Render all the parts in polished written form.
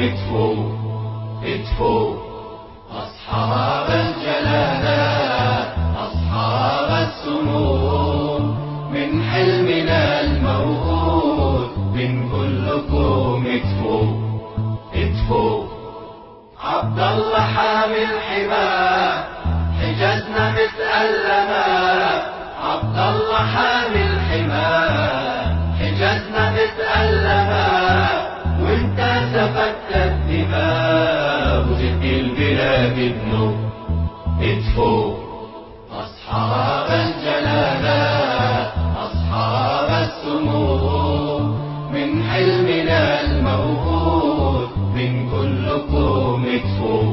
ادفوا ادفوا أصحاب الجلالات أصحاب السمو من حلمنا الموعود من كلكم ادفوا ادفوا عبد الله حامي الحمى حجزنا متألمة عبد الله حامي الحمى حجزنا متألمة وانت سفكت الدماء وزدت البلاد بنور ادفوا أصحاب الجلالات أصحاب السمو من حلمنا الموعود من كلكم ادفوا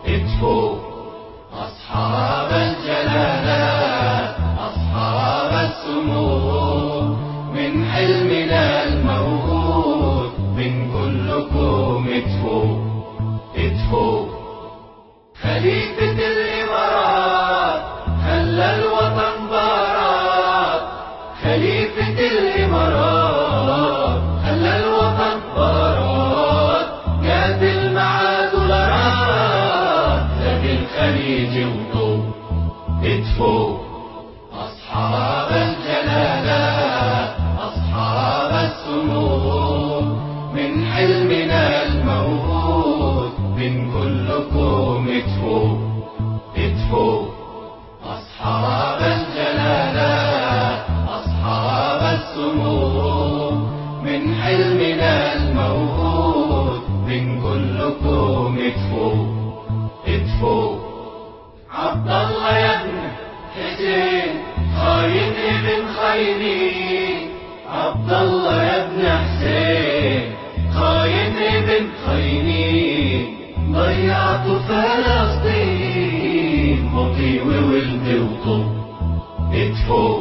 ادفوا أصحاب الجلالات أصحاب السمو من حلمنا الموعود من كلكم ادفوا ادفوا خليفة الإمارات خلى الوطن بارات خليفة الإمارات خلى الوطن بارات جاب المعاد دولارات لقي الخليج وضوء ادفوا أصحاب الجلالات أصحاب السمو من حلمنا الموعود من كلكم ادفوا ادفوا أصحاب الجلالات أصحاب السمو من حلمنا الموعود من كلكم ادفوا ادفوا عبد الله يا ابن حسين خاين ابن خاينين عبد الله يا ابن حسين خاين ابن خاينين ضيعت فلسطين بطي وولد وطب ادفوا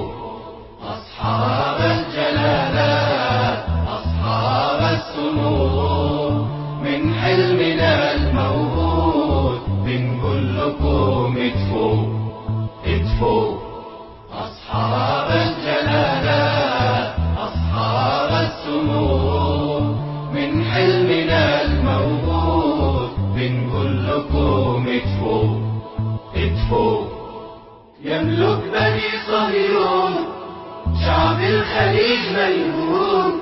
أصحاب الجلالات أصحاب السمو من حلمنا الموعود من كلكم ادفوا ادفوا أصحاب الجلالات أصحاب السمو من حلمنا الموعود من كلكم ادفوا ادفوا يملك بني صهيون شعب الخليج ميمون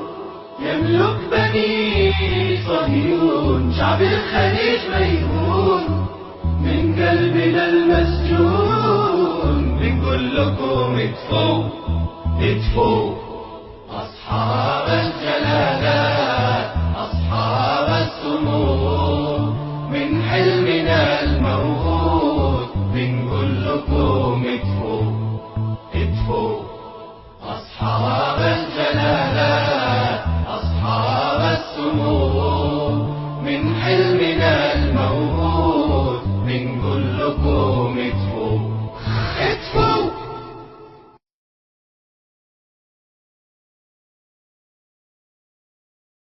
يملك بني صهيون شعب الخليج ميمون من قلبنا المسجون من كلكم ادفوا ادفوا